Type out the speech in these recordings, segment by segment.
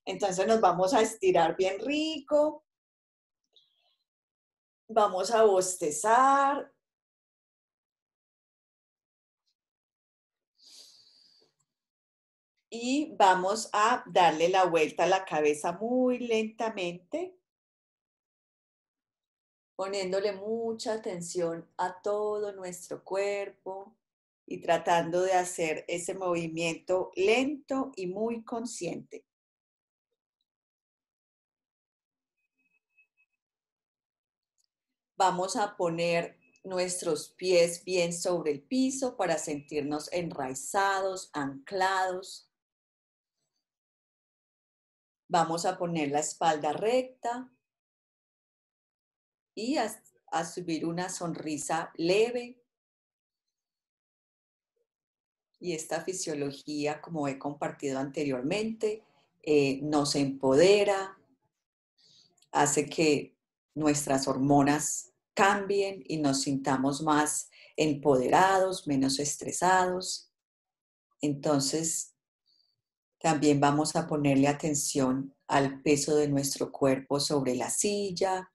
Entonces nos vamos a estirar bien rico, vamos a bostezar. Y vamos a darle la vuelta a la cabeza muy lentamente, poniéndole mucha atención a todo nuestro cuerpo y tratando de hacer ese movimiento lento y muy consciente. Vamos a poner nuestros pies bien sobre el piso para sentirnos enraizados, anclados. Vamos a poner la espalda recta y a subir una sonrisa leve. Y esta fisiología, como he compartido anteriormente, nos empodera, hace que nuestras hormonas cambien y nos sintamos más empoderados, menos estresados. Entonces, también vamos a ponerle atención al peso de nuestro cuerpo sobre la silla,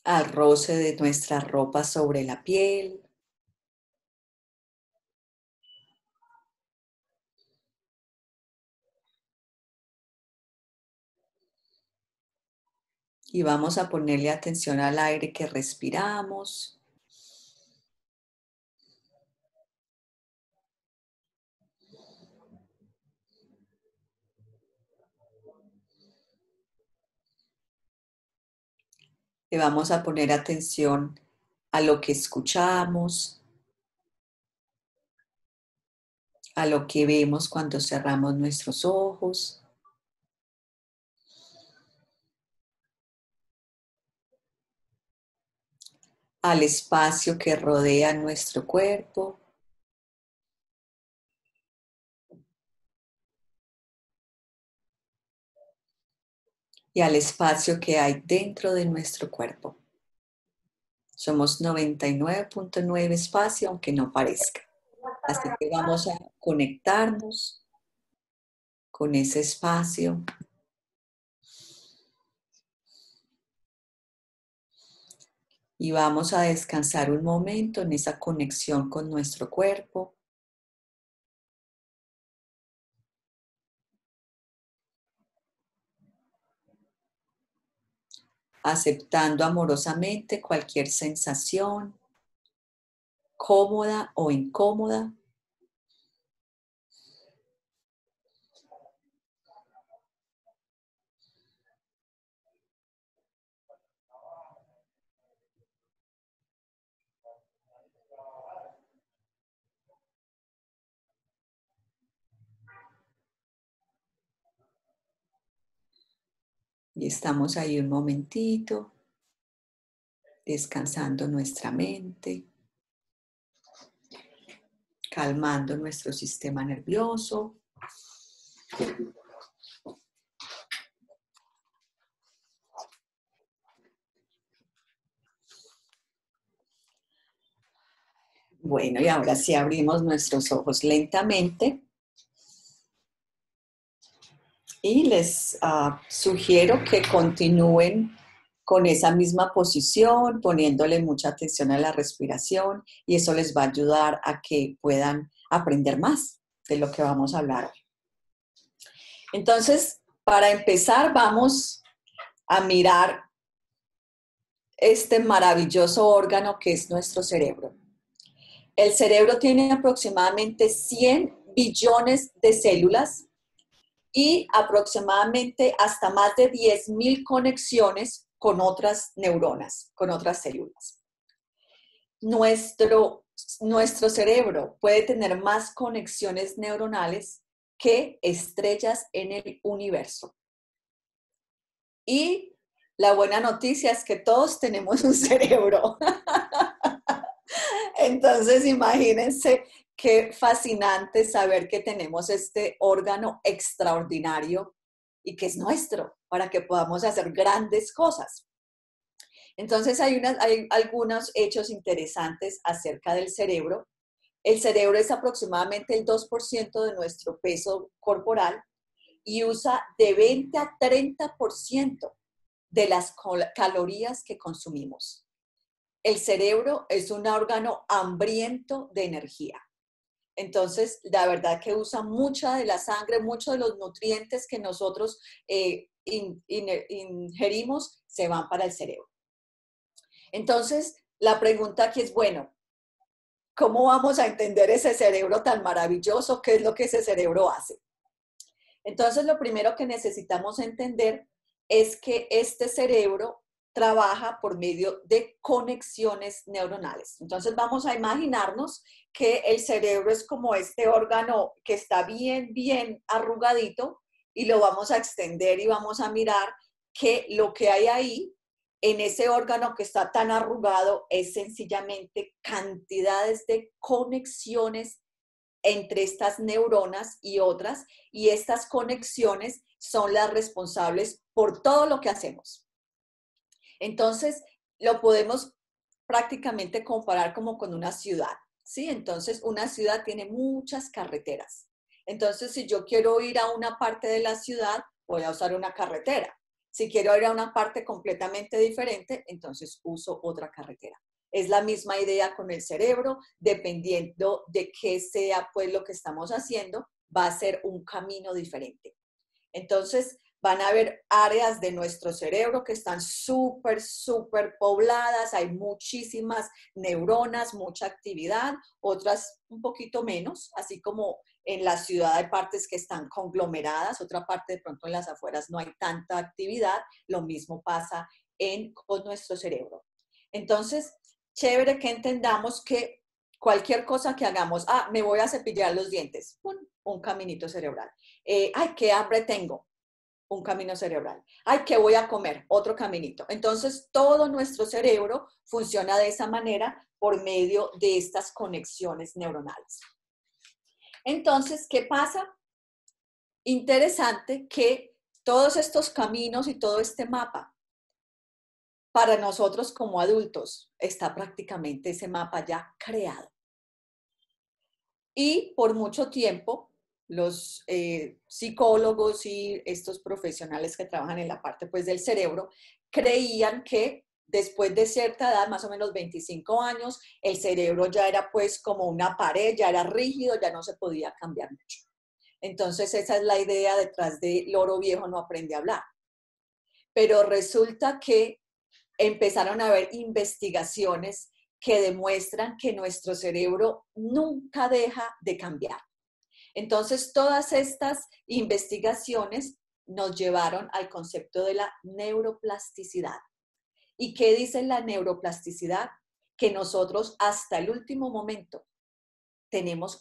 al roce de nuestra ropa sobre la piel. Y vamos a ponerle atención al aire que respiramos. Le vamos a poner atención a lo que escuchamos, a lo que vemos cuando cerramos nuestros ojos. Al espacio que rodea nuestro cuerpo y al espacio que hay dentro de nuestro cuerpo. Somos 99.9 espacio, aunque no parezca. Así que vamos a conectarnos con ese espacio. Y vamos a descansar un momento en esa conexión con nuestro cuerpo. Aceptando amorosamente cualquier sensación, cómoda o incómoda. Y estamos ahí un momentito, descansando nuestra mente, calmando nuestro sistema nervioso. Bueno, y ahora sí abrimos nuestros ojos lentamente. Y les sugiero que continúen con esa misma posición, poniéndole mucha atención a la respiración, y eso les va a ayudar a que puedan aprender más de lo que vamos a hablar hoy. Entonces, para empezar, vamos a mirar este maravilloso órgano que es nuestro cerebro. El cerebro tiene aproximadamente 100 billones de células y aproximadamente hasta más de 10.000 conexiones con otras neuronas, con otras células. Nuestro cerebro puede tener más conexiones neuronales que estrellas en el universo. Y la buena noticia es que todos tenemos un cerebro. Entonces, imagínense qué fascinante saber que tenemos este órgano extraordinario y que es nuestro para que podamos hacer grandes cosas. Entonces, hay algunos hechos interesantes acerca del cerebro El cerebro es aproximadamente el 2% de nuestro peso corporal y usa de 20 a 30% de las calorías que consumimos. El cerebro es un órgano hambriento de energía. Entonces, la verdad que usa mucha de la sangre, muchos de los nutrientes que nosotros ingerimos se van para el cerebro. Entonces, la pregunta aquí es, bueno, ¿cómo vamos a entender ese cerebro tan maravilloso? ¿Qué es lo que ese cerebro hace? Entonces, lo primero que necesitamos entender es que este cerebro trabaja por medio de conexiones neuronales. Entonces, vamos a imaginarnos que el cerebro es como este órgano que está bien, bien arrugadito y lo vamos a extender y vamos a mirar que lo que hay ahí en ese órgano que está tan arrugado es sencillamente cantidades de conexiones entre estas neuronas y otras, y estas conexiones son las responsables por todo lo que hacemos. Entonces, lo podemos prácticamente comparar como con una ciudad, ¿sí? Entonces, una ciudad tiene muchas carreteras. Entonces, si yo quiero ir a una parte de la ciudad, voy a usar una carretera. Si quiero ir a una parte completamente diferente, entonces uso otra carretera. Es la misma idea con el cerebro, dependiendo de qué sea pues lo que estamos haciendo, va a ser un camino diferente. Entonces, van a haber áreas de nuestro cerebro que están súper, súper pobladas, hay muchísimas neuronas, mucha actividad, otras un poquito menos, así como en la ciudad hay partes que están conglomeradas, otra parte de pronto en las afueras no hay tanta actividad, lo mismo pasa con nuestro cerebro. Entonces, chévere que entendamos que cualquier cosa que hagamos, me voy a cepillar los dientes, un caminito cerebral. Ay, qué hambre tengo, un camino cerebral. Ay, ¿qué voy a comer? Otro caminito. Entonces, todo nuestro cerebro funciona de esa manera por medio de estas conexiones neuronales. Entonces, ¿qué pasa? Interesante que todos estos caminos y todo este mapa, para nosotros como adultos, está prácticamente ese mapa ya creado. Y por mucho tiempo, los psicólogos y estos profesionales que trabajan en la parte pues, del cerebro creían que después de cierta edad, más o menos 25 años, el cerebro ya era pues como una pared, ya era rígido, ya no se podía cambiar mucho. Entonces esa es la idea detrás de loro viejo no aprende a hablar. Pero resulta que empezaron a haber investigaciones que demuestran que nuestro cerebro nunca deja de cambiar. Entonces, todas estas investigaciones nos llevaron al concepto de la neuroplasticidad. ¿Y qué dice la neuroplasticidad? Que nosotros hasta el último momento tenemos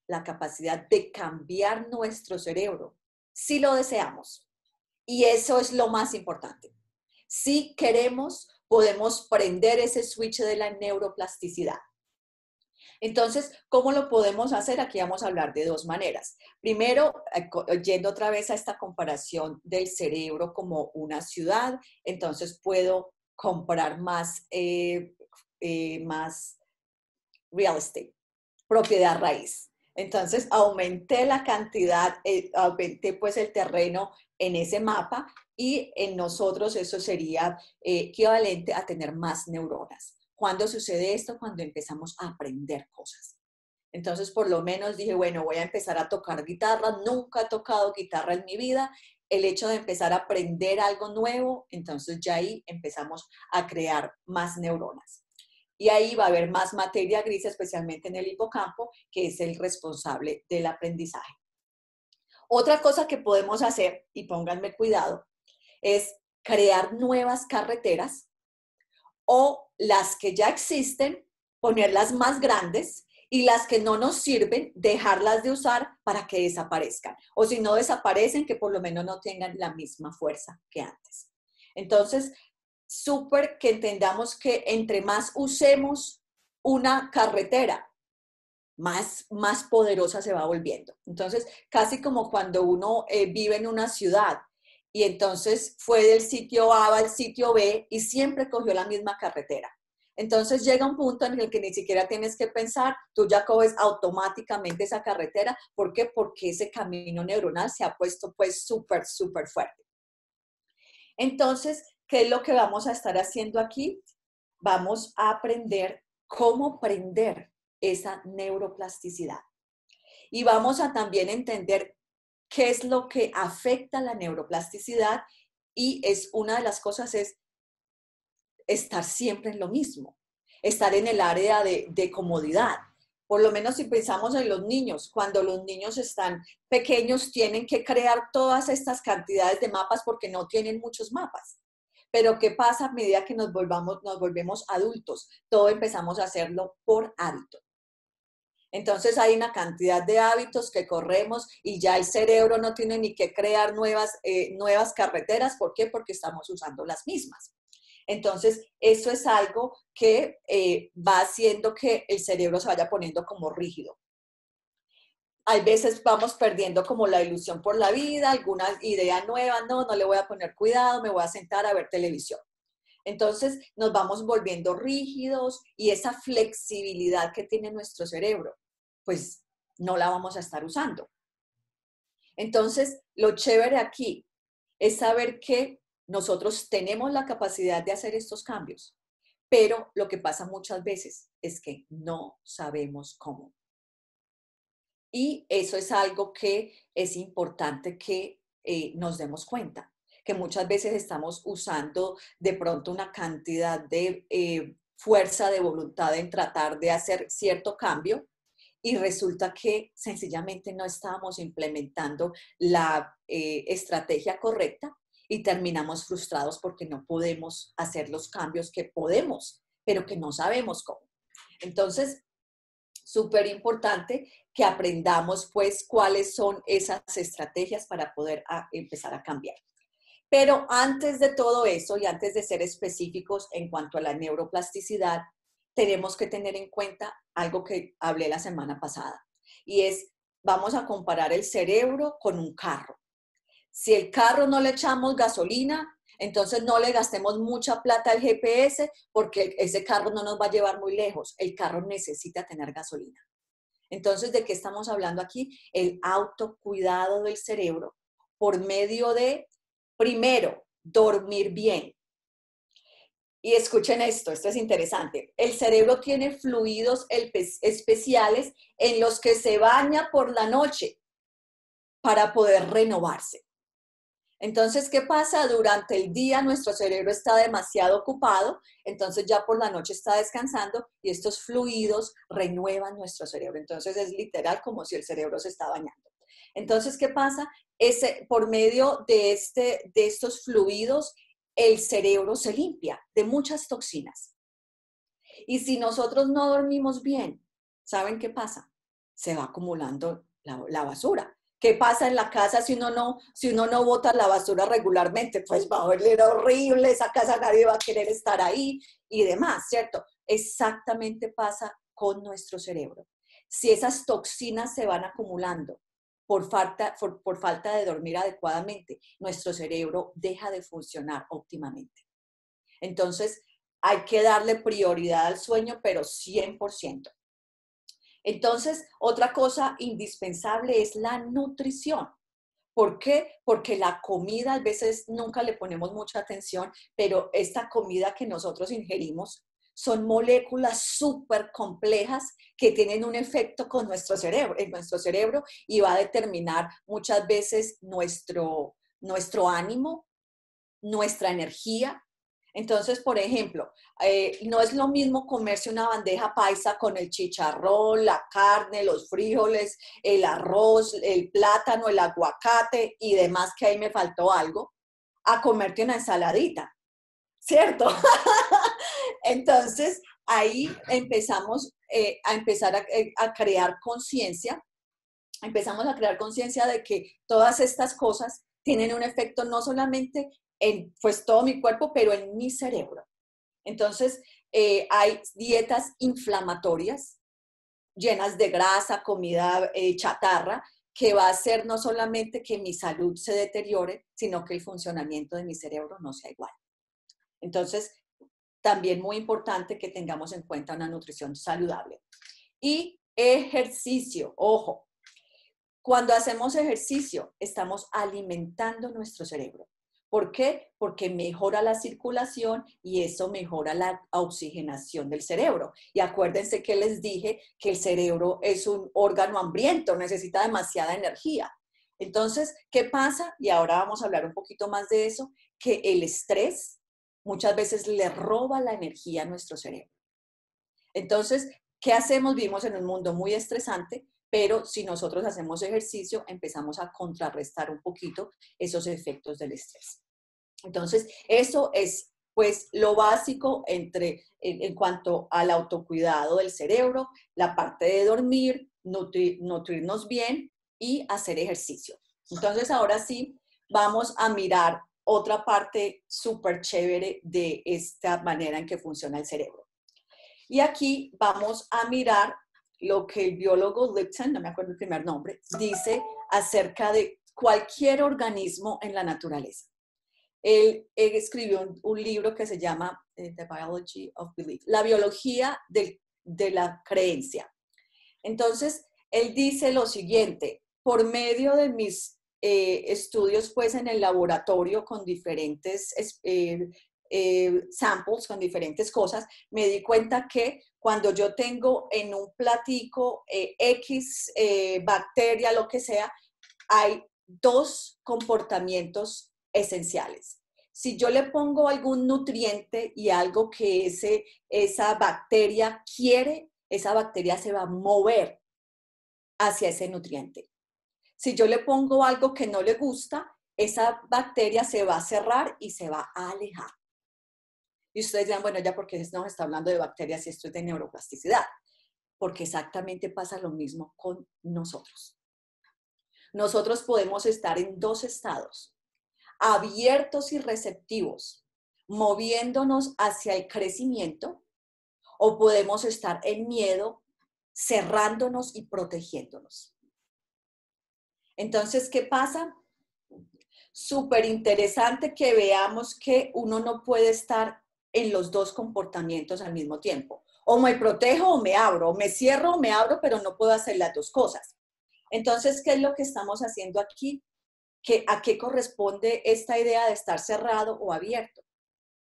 la capacidad de cambiar nuestro cerebro, si lo deseamos. Y eso es lo más importante. Si queremos, podemos prender ese switch de la neuroplasticidad. Entonces, ¿cómo lo podemos hacer? Aquí vamos a hablar de dos maneras. Primero, yendo otra vez a esta comparación del cerebro como una ciudad, entonces puedo comprar más real estate, propiedad raíz. Entonces, aumenté la cantidad, aumenté pues el terreno en ese mapa y en nosotros eso sería equivalente a tener más neuronas. ¿Cuándo sucede esto? Cuando empezamos a aprender cosas. Entonces, por lo menos dije, bueno, voy a empezar a tocar guitarra. Nunca he tocado guitarra en mi vida. El hecho de empezar a aprender algo nuevo, entonces ya ahí empezamos a crear más neuronas. Y ahí va a haber más materia gris, especialmente en el hipocampo, que es el responsable del aprendizaje. Otra cosa que podemos hacer, y pónganme cuidado, es crear nuevas carreteras o las que ya existen, ponerlas más grandes y las que no nos sirven, dejarlas de usar para que desaparezcan. O si no desaparecen, que por lo menos no tengan la misma fuerza que antes. Entonces, súper que entendamos que entre más usemos una carretera, más poderosa se va volviendo. Entonces, casi como cuando uno vive en una ciudad y entonces fue del sitio A al sitio B y siempre cogió la misma carretera. Entonces llega un punto en el que ni siquiera tienes que pensar, tú ya coges automáticamente esa carretera. ¿Por qué? Porque ese camino neuronal se ha puesto pues súper, súper fuerte. Entonces, ¿qué es lo que vamos a estar haciendo aquí? Vamos a aprender cómo prender esa neuroplasticidad. Y vamos a también entender qué es lo que afecta la neuroplasticidad, y es una de las cosas es estar siempre en lo mismo, estar en el área de comodidad. Por lo menos si pensamos en los niños, cuando los niños están pequeños tienen que crear todas estas cantidades de mapas porque no tienen muchos mapas. Pero ¿qué pasa a medida que nos volvemos adultos? Todo empezamos a hacerlo por hábito. Entonces hay una cantidad de hábitos que corremos y ya el cerebro no tiene ni que crear nuevas carreteras. ¿Por qué? Porque estamos usando las mismas. Entonces, eso es algo que va haciendo que el cerebro se vaya poniendo como rígido. Hay veces vamos perdiendo como la ilusión por la vida, alguna idea nueva, no le voy a poner cuidado, me voy a sentar a ver televisión. Entonces nos vamos volviendo rígidos y esa flexibilidad que tiene nuestro cerebro, pues no la vamos a estar usando. Entonces, lo chévere aquí es saber que nosotros tenemos la capacidad de hacer estos cambios, pero lo que pasa muchas veces es que no sabemos cómo. Y eso es algo que es importante que nos demos cuenta, que muchas veces estamos usando de pronto una cantidad de fuerza de voluntad en tratar de hacer cierto cambio, y resulta que sencillamente no estábamos implementando la estrategia correcta y terminamos frustrados porque no podemos hacer los cambios que podemos, pero que no sabemos cómo. Entonces, súper importante que aprendamos pues cuáles son esas estrategias para poder empezar a cambiar. Pero antes de todo eso y antes de ser específicos en cuanto a la neuroplasticidad, tenemos que tener en cuenta algo que hablé la semana pasada, y es, vamos a comparar el cerebro con un carro. Si el carro no le echamos gasolina, entonces no le gastemos mucha plata al GPS porque ese carro no nos va a llevar muy lejos. El carro necesita tener gasolina. Entonces, ¿de qué estamos hablando aquí? El autocuidado del cerebro por medio de, primero, dormir bien. Y escuchen esto es interesante. El cerebro tiene fluidos especiales en los que se baña por la noche para poder renovarse. Entonces, ¿qué pasa? Durante el día nuestro cerebro está demasiado ocupado, entonces ya por la noche está descansando y estos fluidos renuevan nuestro cerebro. Entonces es literal como si el cerebro se está bañando. Entonces, ¿qué pasa? Por medio de estos fluidos, el cerebro se limpia de muchas toxinas. Y si nosotros no dormimos bien, ¿saben qué pasa? Se va acumulando la basura. ¿Qué pasa en la casa si uno no bota la basura regularmente? Pues va a oler horrible, esa casa nadie va a querer estar ahí y demás, ¿cierto? Exactamente pasa con nuestro cerebro. Si esas toxinas se van acumulando por falta de dormir adecuadamente, nuestro cerebro deja de funcionar óptimamente. Entonces, hay que darle prioridad al sueño, pero 100%. Entonces, otra cosa indispensable es la nutrición. ¿Por qué? Porque la comida a veces nunca le ponemos mucha atención, pero esta comida que nosotros ingerimos son moléculas súper complejas que tienen un efecto con nuestro cerebro, en nuestro cerebro, y va a determinar muchas veces nuestro ánimo, nuestra energía. Entonces, por ejemplo, no es lo mismo comerse una bandeja paisa con el chicharrón, la carne, los frijoles, el arroz, el plátano, el aguacate y demás, que ahí me faltó algo, a comerte una ensaladita, ¿cierto? Entonces, ahí empezamos a crear conciencia, empezamos a crear conciencia de que todas estas cosas tienen un efecto no solamente en pues todo mi cuerpo, pero en mi cerebro. Entonces, hay dietas inflamatorias llenas de grasa, comida chatarra, que va a hacer no solamente que mi salud se deteriore, sino que el funcionamiento de mi cerebro no sea igual. Entonces, también muy importante que tengamos en cuenta una nutrición saludable. Y ejercicio, ojo, cuando hacemos ejercicio estamos alimentando nuestro cerebro. ¿Por qué? Porque mejora la circulación y eso mejora la oxigenación del cerebro. Y acuérdense que les dije que el cerebro es un órgano hambriento, necesita demasiada energía. Entonces, ¿qué pasa? Y ahora vamos a hablar un poquito más de eso, que el estrés muchas veces le roba la energía a nuestro cerebro. Entonces, ¿qué hacemos? Vivimos en un mundo muy estresante, pero si nosotros hacemos ejercicio, empezamos a contrarrestar un poquito esos efectos del estrés. Entonces, eso es pues lo básico en cuanto al autocuidado del cerebro, la parte de dormir, nutrirnos bien y hacer ejercicio. Entonces, ahora sí, vamos a mirar otra parte súper chévere de esta manera en que funciona el cerebro. Y aquí vamos a mirar lo que el biólogo Lipton, no me acuerdo el primer nombre, dice acerca de cualquier organismo en la naturaleza. Él escribió un libro que se llama The Biology of Belief, la biología de la creencia. Entonces, él dice lo siguiente, por medio de mis estudios pues en el laboratorio con diferentes samples, con diferentes cosas, me di cuenta que cuando yo tengo en un platico X bacteria, lo que sea, hay dos comportamientos esenciales. Si yo le pongo algún nutriente y algo que esa bacteria quiere, esa bacteria se va a mover hacia ese nutriente. Si yo le pongo algo que no le gusta, esa bacteria se va a cerrar y se va a alejar. Y ustedes dirán, bueno, ya porque nos está hablando de bacterias y esto es de neuroplasticidad. Porque exactamente pasa lo mismo con nosotros. Nosotros podemos estar en dos estados, abiertos y receptivos, moviéndonos hacia el crecimiento, o podemos estar en miedo, cerrándonos y protegiéndonos. Entonces, ¿qué pasa? Súper interesante que veamos que uno no puede estar en los dos comportamientos al mismo tiempo. O me protejo o me abro, o me cierro o me abro, pero no puedo hacer las dos cosas. Entonces, ¿qué es lo que estamos haciendo aquí? ¿A qué corresponde esta idea de estar cerrado o abierto?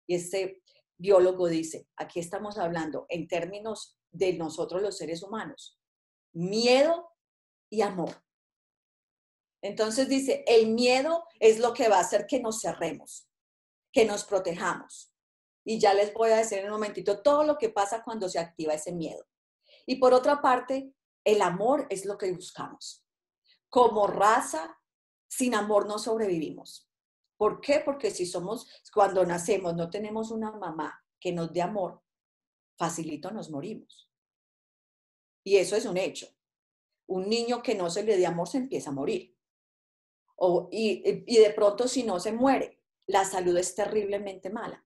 Y este biólogo dice, aquí estamos hablando en términos de nosotros los seres humanos, miedo y amor. Entonces dice, el miedo es lo que va a hacer que nos cerremos, que nos protejamos. Y ya les voy a decir en un momentito todo lo que pasa cuando se activa ese miedo. Y por otra parte, el amor es lo que buscamos. Como raza, sin amor no sobrevivimos. ¿Por qué? Porque si cuando nacemos, no tenemos una mamá que nos dé amor, facilito nos morimos. Y eso es un hecho. Un niño que no se le dé amor se empieza a morir. Y de pronto si no se muere, la salud es terriblemente mala.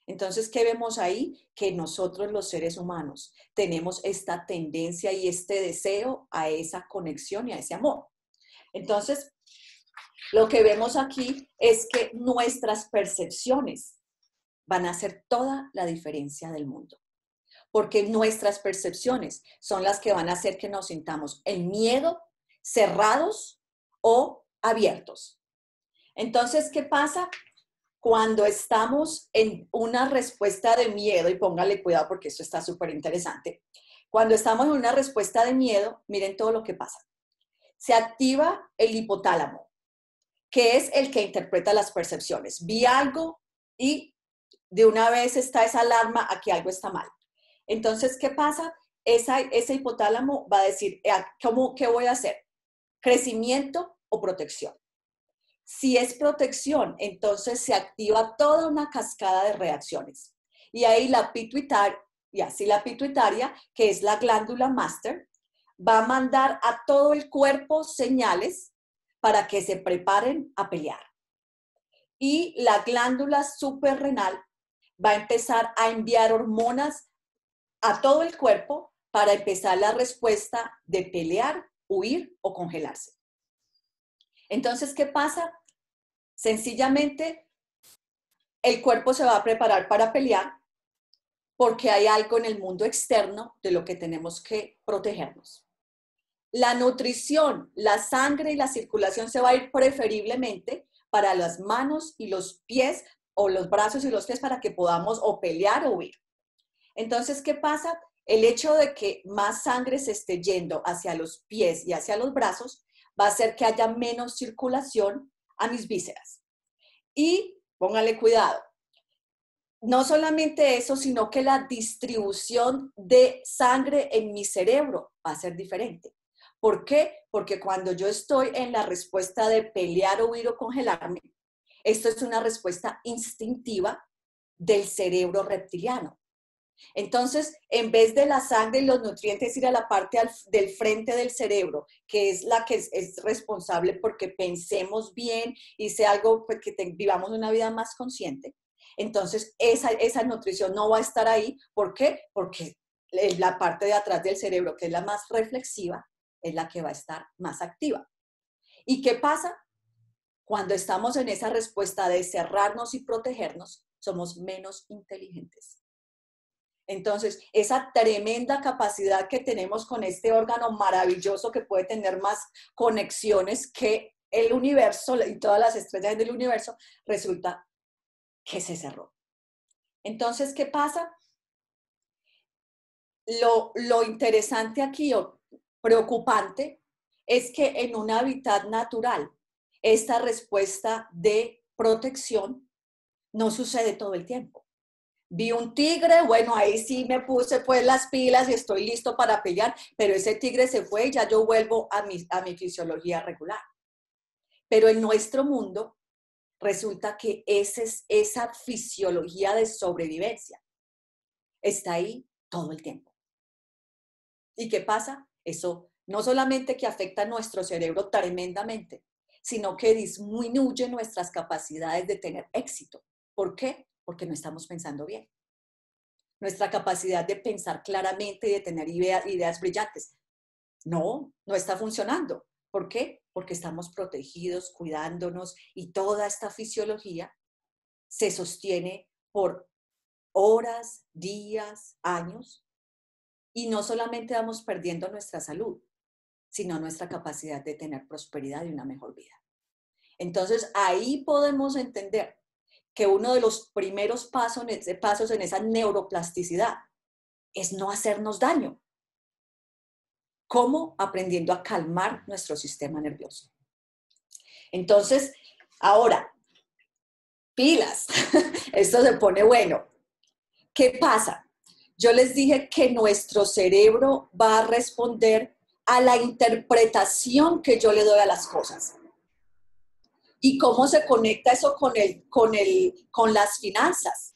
Entonces, ¿qué vemos ahí? Que nosotros los seres humanos tenemos esta tendencia y este deseo a esa conexión y a ese amor. Entonces, lo que vemos aquí es que nuestras percepciones van a hacer toda la diferencia del mundo. Porque nuestras percepciones son las que van a hacer que nos sintamos en miedo, cerrados o abiertos. Entonces, ¿qué pasa? Cuando estamos en una respuesta de miedo, y póngale cuidado porque esto está súper interesante, cuando estamos en una respuesta de miedo, miren todo lo que pasa. Se activa el hipotálamo, que es el que interpreta las percepciones. Vi algo y de una vez está esa alarma a que algo está mal. Entonces, ¿qué pasa? Ese hipotálamo va a decir, ¿qué voy a hacer? ¿Crecimiento o protección? Si es protección, entonces se activa toda una cascada de reacciones. Y ahí la pituitaria, que es la glándula máster, va a mandar a todo el cuerpo señales para que se preparen a pelear. Y la glándula suprarrenal va a empezar a enviar hormonas a todo el cuerpo para empezar la respuesta de pelear, huir o congelarse. Entonces, ¿qué pasa? Sencillamente, el cuerpo se va a preparar para pelear porque hay algo en el mundo externo de lo que tenemos que protegernos. La nutrición, la sangre y la circulación se va a ir preferiblemente para las manos y los pies o los brazos y los pies para que podamos o pelear o huir. Entonces, ¿qué pasa? El hecho de que más sangre se esté yendo hacia los pies y hacia los brazos va a hacer que haya menos circulación a mis vísceras. Y póngale cuidado, no solamente eso, sino que la distribución de sangre en mi cerebro va a ser diferente. ¿Por qué? Porque cuando yo estoy en la respuesta de pelear, huir o congelarme, esto es una respuesta instintiva del cerebro reptiliano. Entonces, en vez de la sangre y los nutrientes ir a la parte del frente del cerebro, que es la que es responsable porque pensemos bien y sea algo pues, que vivamos una vida más consciente, entonces esa nutrición no va a estar ahí. ¿Por qué? Porque la parte de atrás del cerebro, que es la más reflexiva, es la que va a estar más activa. ¿Y qué pasa? Cuando estamos en esa respuesta de cerrarnos y protegernos, somos menos inteligentes. Entonces, esa tremenda capacidad que tenemos con este órgano maravilloso que puede tener más conexiones que el universo y todas las estrellas del universo, resulta que se cerró. Entonces, ¿qué pasa? Lo interesante aquí, o preocupante, es que en un hábitat natural, esta respuesta de protección no sucede todo el tiempo. Vi un tigre, bueno, ahí sí me puse pues las pilas y estoy listo para pelear, pero ese tigre se fue y ya yo vuelvo a mi fisiología regular. Pero en nuestro mundo resulta que esa fisiología de sobrevivencia está ahí todo el tiempo. ¿Y qué pasa? Eso no solamente que afecta a nuestro cerebro tremendamente, sino que disminuye nuestras capacidades de tener éxito. ¿Por qué? Porque no estamos pensando bien. Nuestra capacidad de pensar claramente y de tener ideas brillantes. No está funcionando. ¿Por qué? Porque estamos protegidos, cuidándonos y toda esta fisiología se sostiene por horas, días, años y no solamente vamos perdiendo nuestra salud, sino nuestra capacidad de tener prosperidad y una mejor vida. Entonces ahí podemos entender que uno de los primeros pasos en esa neuroplasticidad es no hacernos daño. ¿Cómo? Aprendiendo a calmar nuestro sistema nervioso. Entonces, ahora, pilas, esto se pone bueno. ¿Qué pasa? Yo les dije que nuestro cerebro va a responder a la interpretación que yo le doy a las cosas. ¿Y cómo se conecta eso con las finanzas?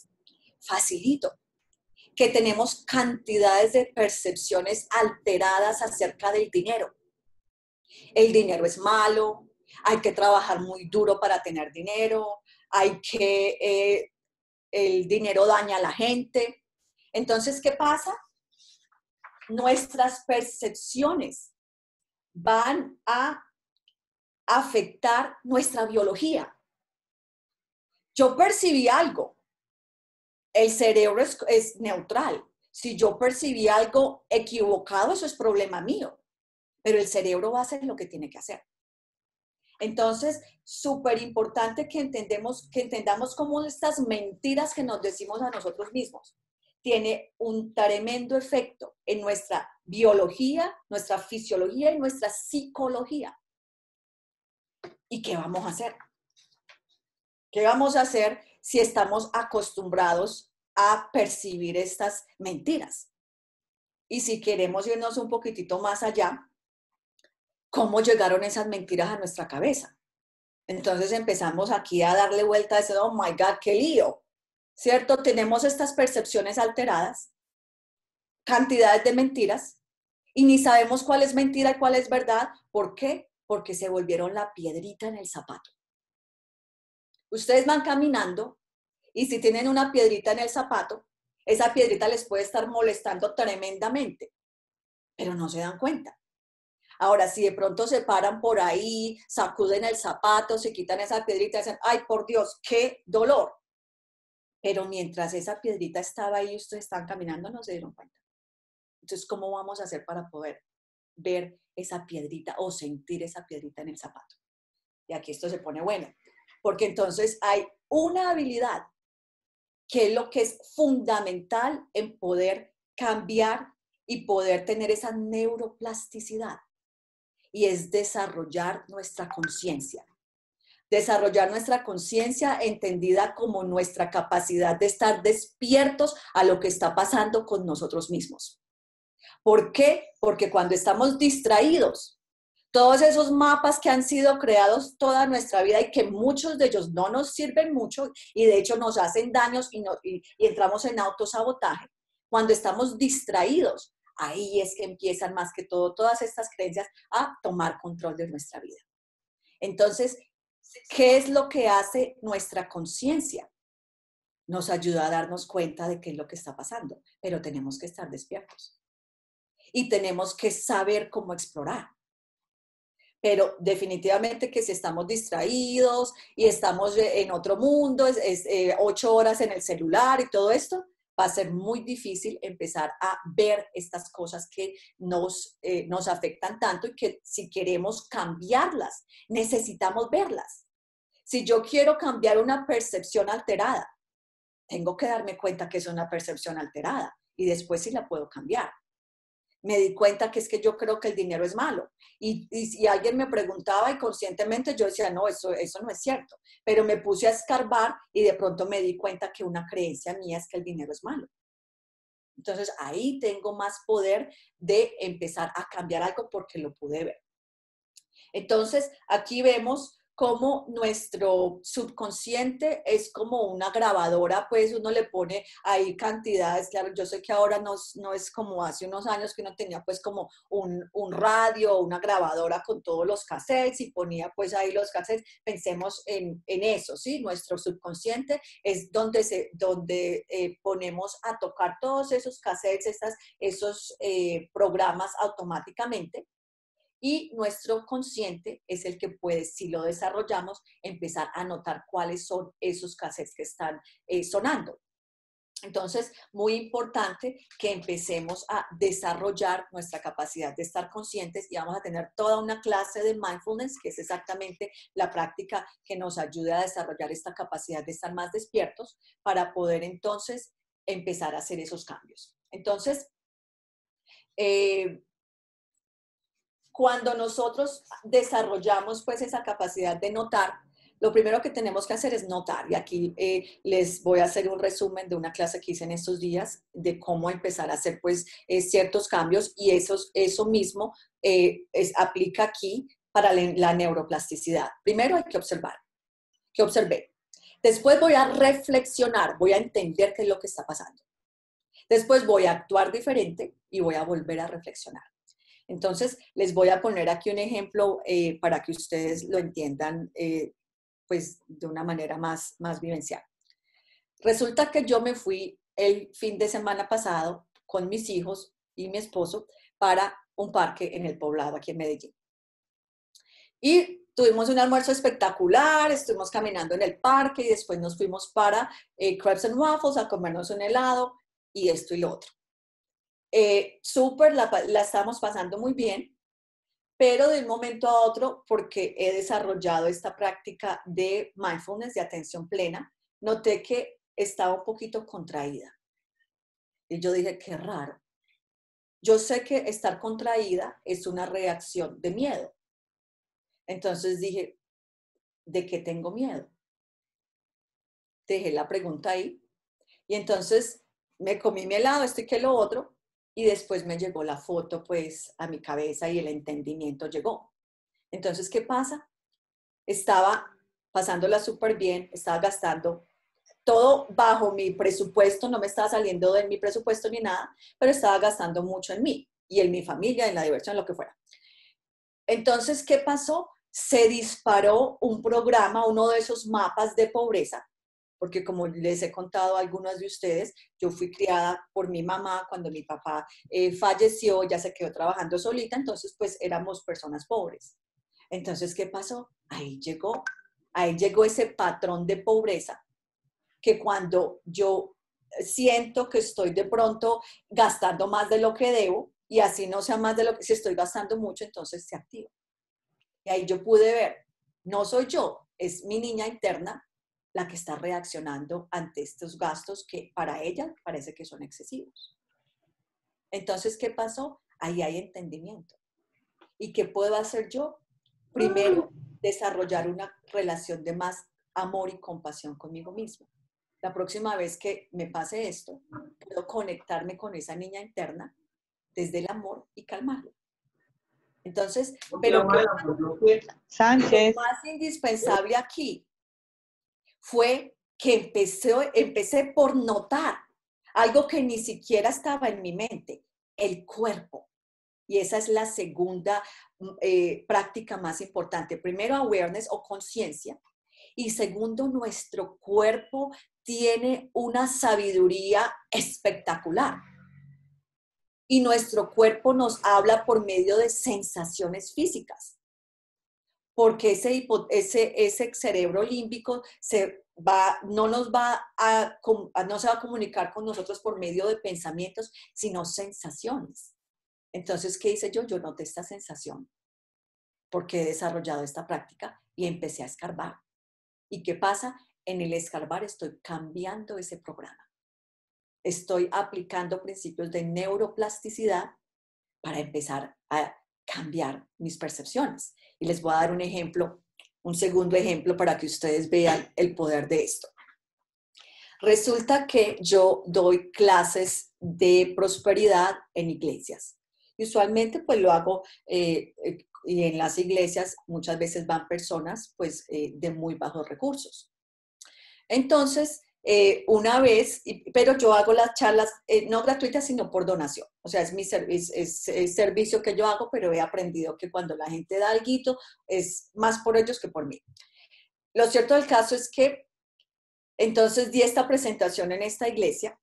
Facilito. Que tenemos cantidades de percepciones alteradas acerca del dinero. El dinero es malo, hay que trabajar muy duro para tener dinero, el dinero daña a la gente. Entonces, ¿qué pasa? Nuestras percepciones van a afectar nuestra biología. Yo percibí algo, el cerebro es neutral. Si yo percibí algo equivocado, eso es problema mío. Pero el cerebro va a hacer lo que tiene que hacer. Entonces, súper importante que entendamos cómo estas mentiras que nos decimos a nosotros mismos tiene un tremendo efecto en nuestra biología, nuestra fisiología y nuestra psicología. ¿Y qué vamos a hacer? ¿Qué vamos a hacer si estamos acostumbrados a percibir estas mentiras? Y si queremos irnos un poquitito más allá, ¿cómo llegaron esas mentiras a nuestra cabeza? Entonces empezamos aquí a darle vuelta a ese, oh my God, qué lío, ¿cierto? Tenemos estas percepciones alteradas, cantidades de mentiras, y ni sabemos cuál es mentira y cuál es verdad. ¿Por qué? Porque se volvieron la piedrita en el zapato. Ustedes van caminando y si tienen una piedrita en el zapato, esa piedrita les puede estar molestando tremendamente, pero no se dan cuenta. Ahora, si de pronto se paran por ahí, sacuden el zapato, se quitan esa piedrita y dicen, ay, por Dios, qué dolor. pero mientras esa piedrita estaba ahí, ustedes estaban caminando, no se dieron cuenta. Entonces, ¿cómo vamos a hacer para poder ver esa piedrita o sentir esa piedrita en el zapato? Y aquí esto se pone bueno, porque entonces hay una habilidad que es lo que es fundamental en poder cambiar y poder tener esa neuroplasticidad, y es desarrollar nuestra conciencia. Desarrollar nuestra conciencia entendida como nuestra capacidad de estar despiertos a lo que está pasando con nosotros mismos. ¿Por qué? Porque cuando estamos distraídos, todos esos mapas que han sido creados toda nuestra vida y que muchos de ellos no nos sirven mucho y de hecho nos hacen daños y entramos en autosabotaje, cuando estamos distraídos, ahí es que empiezan más que todo todas estas creencias a tomar control de nuestra vida. Entonces, ¿qué es lo que hace nuestra conciencia? Nos ayuda a darnos cuenta de qué es lo que está pasando, pero tenemos que estar despiertos y tenemos que saber cómo explorar. Pero definitivamente que si estamos distraídos y estamos en otro mundo, 8 horas en el celular y todo esto, va a ser muy difícil empezar a ver estas cosas que nos afectan tanto y que si queremos cambiarlas, necesitamos verlas. Si yo quiero cambiar una percepción alterada, tengo que darme cuenta que es una percepción alterada y después sí la puedo cambiar. Me di cuenta que es que yo creo que el dinero es malo. Y si alguien me preguntaba y conscientemente yo decía, no, eso no es cierto. Pero me puse a escarbar y de pronto me di cuenta que una creencia mía es que el dinero es malo. Entonces ahí tengo más poder de empezar a cambiar algo porque lo pude ver. Entonces aquí vemos cómo nuestro subconsciente es como una grabadora, pues uno le pone ahí cantidades, claro, yo sé que ahora no es como hace unos años que uno tenía pues como un radio, una grabadora con todos los cassettes y ponía pues ahí los cassettes, pensemos en eso, ¿sí? Nuestro subconsciente es donde ponemos a tocar todos esos cassettes, esos programas automáticamente. Y nuestro consciente es el que puede, si lo desarrollamos, empezar a notar cuáles son esos cassettes que están sonando. Entonces, muy importante que empecemos a desarrollar nuestra capacidad de estar conscientes y vamos a tener toda una clase de mindfulness, que es exactamente la práctica que nos ayuda a desarrollar esta capacidad de estar más despiertos para poder entonces empezar a hacer esos cambios. Entonces, cuando nosotros desarrollamos pues esa capacidad de notar, lo primero que tenemos que hacer es notar. Y aquí les voy a hacer un resumen de una clase que hice en estos días de cómo empezar a hacer pues ciertos cambios y eso mismo aplica aquí para la neuroplasticidad. Primero hay que observar, que observé. Después voy a reflexionar, voy a entender qué es lo que está pasando. Después voy a actuar diferente y voy a volver a reflexionar. Entonces, les voy a poner aquí un ejemplo para que ustedes lo entiendan pues de una manera más vivencial. Resulta que yo me fui el fin de semana pasado con mis hijos y mi esposo para un parque en el Poblado, aquí en Medellín. Y tuvimos un almuerzo espectacular, estuvimos caminando en el parque y después nos fuimos para Crepes and Waffles a comernos un helado y esto y lo otro. Súper, la estábamos pasando muy bien, pero de un momento a otro, porque he desarrollado esta práctica de mindfulness, de atención plena, noté que estaba un poquito contraída. Y yo dije, qué raro. Yo sé que estar contraída es una reacción de miedo. Entonces dije, ¿de qué tengo miedo? Dejé la pregunta ahí y entonces me comí mi helado, esto y que lo otro, y después me llegó la foto pues a mi cabeza y el entendimiento llegó. Entonces, ¿qué pasa? Estaba pasándola súper bien, estaba gastando todo bajo mi presupuesto, no me estaba saliendo de mi presupuesto ni nada, pero estaba gastando mucho en mí y en mi familia, en la diversión, lo que fuera. Entonces, ¿qué pasó? Se disparó un programa, uno de esos mapas de pobreza, porque como les he contado a algunos de ustedes, yo fui criada por mi mamá cuando mi papá falleció, ya se quedó trabajando solita, entonces pues éramos personas pobres. Entonces, ¿qué pasó? Ahí llegó ese patrón de pobreza que cuando yo siento que estoy de pronto gastando más de lo que debo, y así no sea más de lo que, si estoy gastando mucho, entonces se activa. Y ahí yo pude ver, no soy yo, es mi niña interna la que está reaccionando ante estos gastos que para ella parece que son excesivos. Entonces, ¿qué pasó? Ahí hay entendimiento. ¿Y qué puedo hacer yo? Primero, desarrollar una relación de más amor y compasión conmigo mismo. La próxima vez que me pase esto, puedo conectarme con esa niña interna desde el amor y calmarla. Entonces, pero lo Sánchez. más indispensable aquí fue que empecé por notar algo que ni siquiera estaba en mi mente, el cuerpo. Y esa es la segunda práctica más importante. Primero, awareness o conciencia. Y segundo, nuestro cuerpo tiene una sabiduría espectacular. Y nuestro cuerpo nos habla por medio de sensaciones físicas. Porque ese cerebro límbico no se va a comunicar con nosotros por medio de pensamientos, sino sensaciones. Entonces, ¿qué hice yo? Yo noté esta sensación porque he desarrollado esta práctica y empecé a escarbar. ¿Y qué pasa? En el escarbar estoy cambiando ese programa. Estoy aplicando principios de neuroplasticidad para empezar a cambiar mis percepciones. Y les voy a dar un ejemplo, un segundo ejemplo para que ustedes vean el poder de esto. Resulta que yo doy clases de prosperidad en iglesias. Y usualmente pues lo hago y en las iglesias muchas veces van personas pues de muy bajos recursos. Entonces, una vez, pero yo hago las charlas no gratuitas, sino por donación. O sea, es mi servicio que yo hago, pero he aprendido que cuando la gente da algo, es más por ellos que por mí. Lo cierto del caso es que entonces di esta presentación en esta iglesia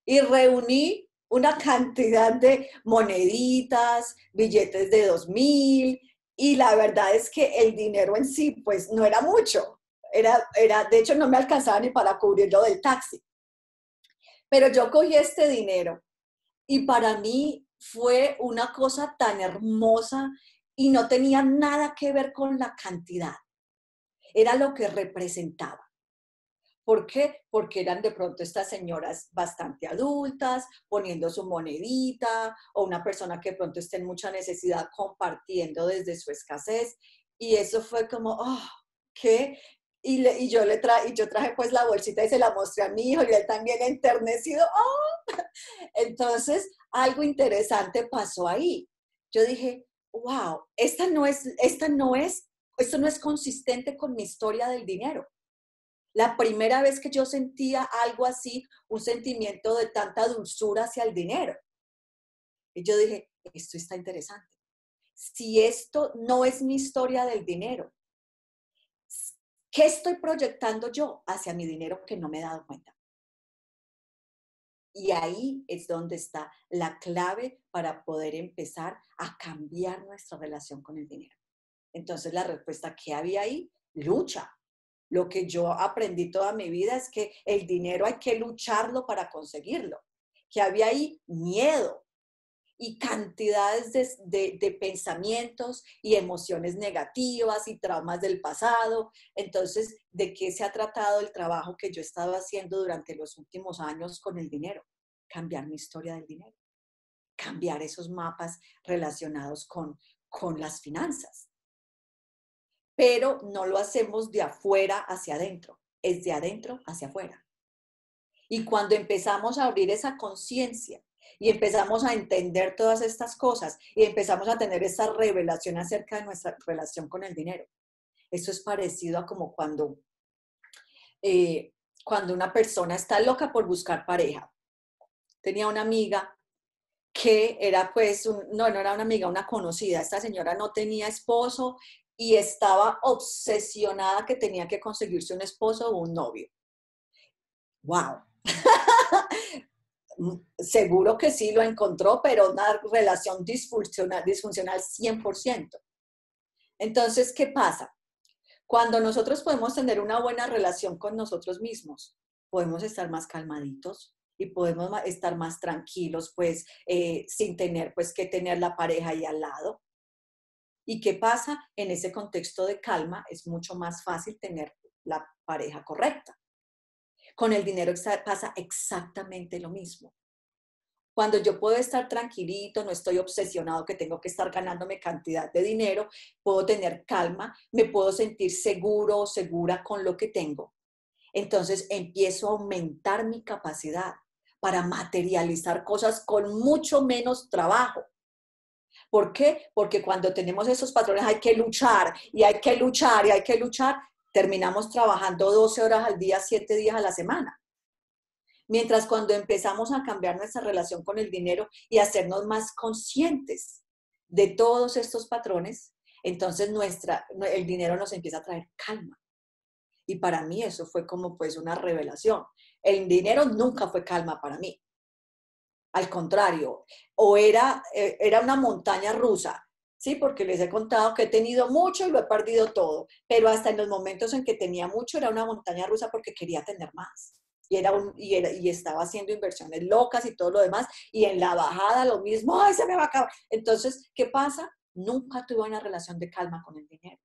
y reuní una cantidad de moneditas, billetes de 2.000, y la verdad es que el dinero en sí, pues no era mucho. De hecho, no me alcanzaba ni para cubrirlo del taxi. Pero yo cogí este dinero y para mí fue una cosa tan hermosa y no tenía nada que ver con la cantidad. Era lo que representaba. ¿Por qué? Porque eran de pronto estas señoras bastante adultas, poniendo su monedita, o una persona que de pronto esté en mucha necesidad compartiendo desde su escasez. Y eso fue como, oh, ¿qué? Y yo traje pues la bolsita y se la mostré a mi hijo y él también enternecido. ¡Oh! Entonces, algo interesante pasó ahí. Yo dije, wow, esto no es consistente con mi historia del dinero. La primera vez que yo sentía algo así, un sentimiento de tanta dulzura hacia el dinero. Y yo dije, esto está interesante. Si esto no es mi historia del dinero, ¿qué estoy proyectando yo hacia mi dinero que no me he dado cuenta? Y ahí es donde está la clave para poder empezar a cambiar nuestra relación con el dinero. Entonces la respuesta que había ahí, lucha. Lo que yo aprendí toda mi vida es que el dinero hay que lucharlo para conseguirlo. Que había ahí miedo y cantidades de pensamientos y emociones negativas y traumas del pasado. Entonces, ¿de qué se ha tratado el trabajo que yo he estado haciendo durante los últimos años con el dinero? Cambiar mi historia del dinero. Cambiar esos mapas relacionados con las finanzas. Pero no lo hacemos de afuera hacia adentro, es de adentro hacia afuera. Y cuando empezamos a abrir esa conciencia y empezamos a entender todas estas cosas y empezamos a tener esa revelación acerca de nuestra relación con el dinero, eso es parecido a como cuando una persona está loca por buscar pareja. Tenía una amiga que era pues, no era una amiga, una conocida. Esta señora no tenía esposo y estaba obsesionada que tenía que conseguirse un esposo o un novio. ¡Wow! Seguro que sí lo encontró, pero una relación disfuncional 100%. Entonces, ¿qué pasa? Cuando nosotros podemos tener una buena relación con nosotros mismos, podemos estar más calmaditos y podemos estar más tranquilos, pues, sin tener, pues, que tener la pareja ahí al lado. ¿Y qué pasa? En ese contexto de calma es mucho más fácil tener la pareja correcta. Con el dinero pasa exactamente lo mismo. Cuando yo puedo estar tranquilito, no estoy obsesionado que tengo que estar ganándome cantidad de dinero, puedo tener calma, me puedo sentir seguro o segura con lo que tengo. Entonces empiezo a aumentar mi capacidad para materializar cosas con mucho menos trabajo. ¿Por qué? Porque cuando tenemos esos patrones hay que luchar y hay que luchar y hay que luchar, terminamos trabajando 12 horas al día, 7 días a la semana. Mientras cuando empezamos a cambiar nuestra relación con el dinero y hacernos más conscientes de todos estos patrones, entonces el dinero nos empieza a traer calma. Y para mí eso fue como pues una revelación. El dinero nunca fue calma para mí. Al contrario, era una montaña rusa, ¿sí? Porque les he contado que he tenido mucho y lo he perdido todo, pero hasta en los momentos en que tenía mucho era una montaña rusa porque quería tener más. Y estaba haciendo inversiones locas y todo lo demás, y en la bajada lo mismo, ¡ay, se me va a acabar! Entonces, ¿qué pasa? Nunca tuve una relación de calma con el dinero.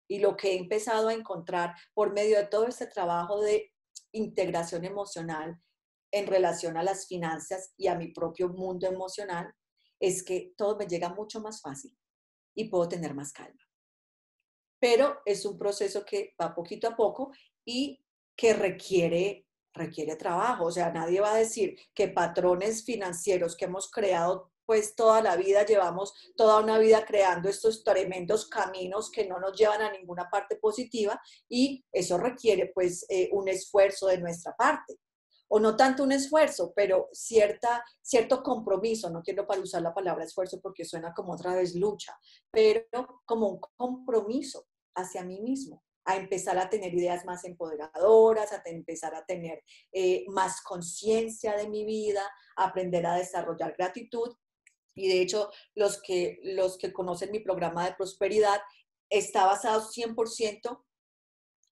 Y lo que he empezado a encontrar por medio de todo este trabajo de integración emocional en relación a las finanzas y a mi propio mundo emocional, es que todo me llega mucho más fácil y puedo tener más calma. Pero es un proceso que va poquito a poco y que requiere trabajo. O sea, nadie va a decir que patrones financieros que hemos creado pues toda la vida, llevamos toda una vida creando estos tremendos caminos que no nos llevan a ninguna parte positiva, y eso requiere pues un esfuerzo de nuestra parte. O no tanto un esfuerzo, pero cierto compromiso. No quiero para usar la palabra esfuerzo porque suena como otra vez lucha, pero como un compromiso hacia mí mismo, a empezar a tener ideas más empoderadoras, a empezar a tener más conciencia de mi vida, a aprender a desarrollar gratitud. Y de hecho, los que conocen mi programa de prosperidad está basado 100%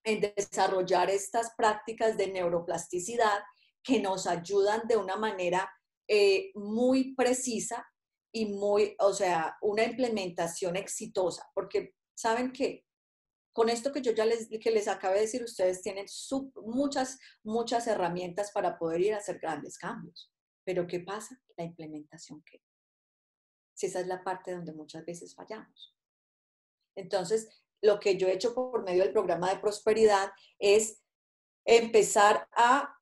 en desarrollar estas prácticas de neuroplasticidad que nos ayudan de una manera muy precisa y o sea, una implementación exitosa, porque ¿saben qué? Con esto que yo ya les acabé de decir, ustedes tienen muchas herramientas para poder ir a hacer grandes cambios. Pero ¿qué pasa? La implementación, ¿qué? Si esa es la parte donde muchas veces fallamos. Entonces, lo que yo he hecho por medio del programa de prosperidad es empezar a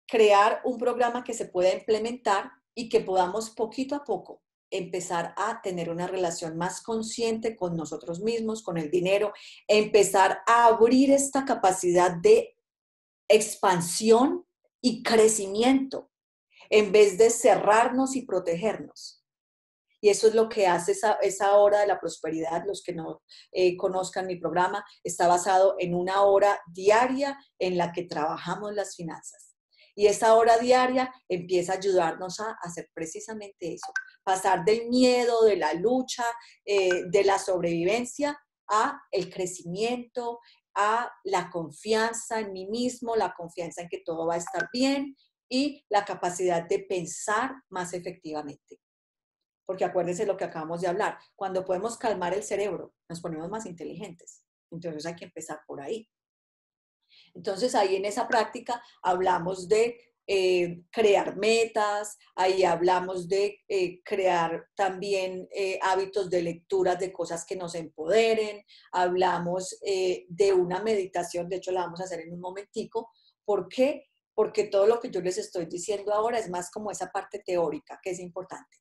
crear un programa que se pueda implementar y que podamos poquito a poco empezar a tener una relación más consciente con nosotros mismos, con el dinero, empezar a abrir esta capacidad de expansión y crecimiento en vez de cerrarnos y protegernos. Y eso es lo que hace esa hora de la prosperidad. Los que no conozcan mi programa, está basado en una hora diaria en la que trabajamos las finanzas. Y esa hora diaria empieza a ayudarnos a hacer precisamente eso, pasar del miedo, de la lucha, de la sobrevivencia, a el crecimiento, a la confianza en mí mismo, la confianza en que todo va a estar bien y la capacidad de pensar más efectivamente. Porque acuérdense lo que acabamos de hablar, cuando podemos calmar el cerebro, nos ponemos más inteligentes. Entonces hay que empezar por ahí. Entonces ahí en esa práctica hablamos de crear metas, ahí hablamos de crear también hábitos de lectura de cosas que nos empoderen, hablamos de una meditación, de hecho la vamos a hacer en un momentico. ¿Por qué? Porque todo lo que yo les estoy diciendo ahora es más como esa parte teórica, que es importante.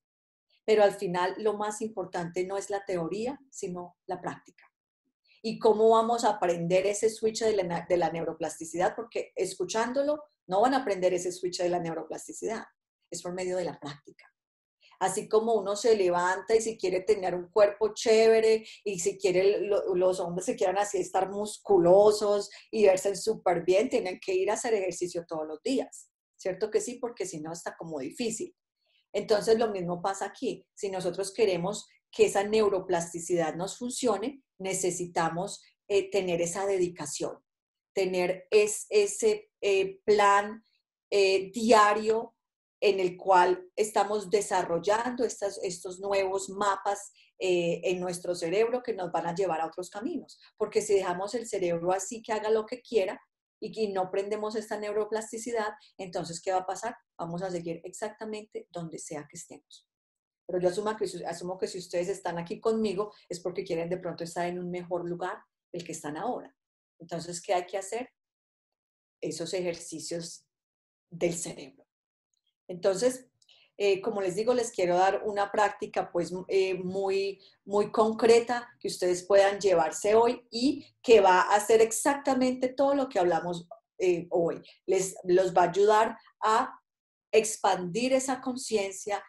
Pero al final lo más importante no es la teoría, sino la práctica. ¿Y cómo vamos a aprender ese switch de la neuroplasticidad? Porque escuchándolo no van a aprender ese switch de la neuroplasticidad, es por medio de la práctica. Así como uno se levanta y si quiere tener un cuerpo chévere y si quiere, los hombres se quieran así estar musculosos y verse súper bien, tienen que ir a hacer ejercicio todos los días. ¿Cierto que sí? Porque si no está como difícil. Entonces lo mismo pasa aquí. Si nosotros queremos que esa neuroplasticidad nos funcione, necesitamos tener esa dedicación, tener plan diario en el cual estamos desarrollando estos nuevos mapas en nuestro cerebro que nos van a llevar a otros caminos. Porque si dejamos el cerebro así que haga lo que quiera y no prendemos esta neuroplasticidad, entonces, ¿qué va a pasar? Vamos a seguir exactamente donde sea que estemos. Pero yo asumo que si ustedes están aquí conmigo es porque quieren de pronto estar en un mejor lugar del que están ahora. Entonces, ¿qué hay que hacer? Esos ejercicios del cerebro. Entonces, como les digo, les quiero dar una práctica pues muy concreta que ustedes puedan llevarse hoy y que va a hacer exactamente todo lo que hablamos hoy. Los va a ayudar a expandir esa conciencia,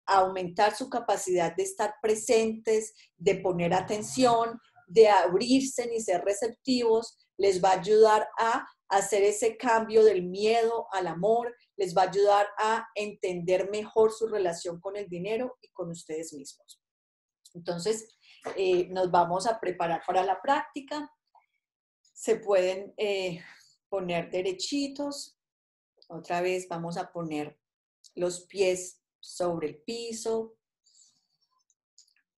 a aumentar su capacidad de estar presentes, de poner atención, de abrirse y ser receptivos. Les va a ayudar a hacer ese cambio del miedo al amor, les va a ayudar a entender mejor su relación con el dinero y con ustedes mismos. Entonces, nos vamos a preparar para la práctica. Se pueden poner derechitos. Otra vez vamos a poner los pies sobre el piso,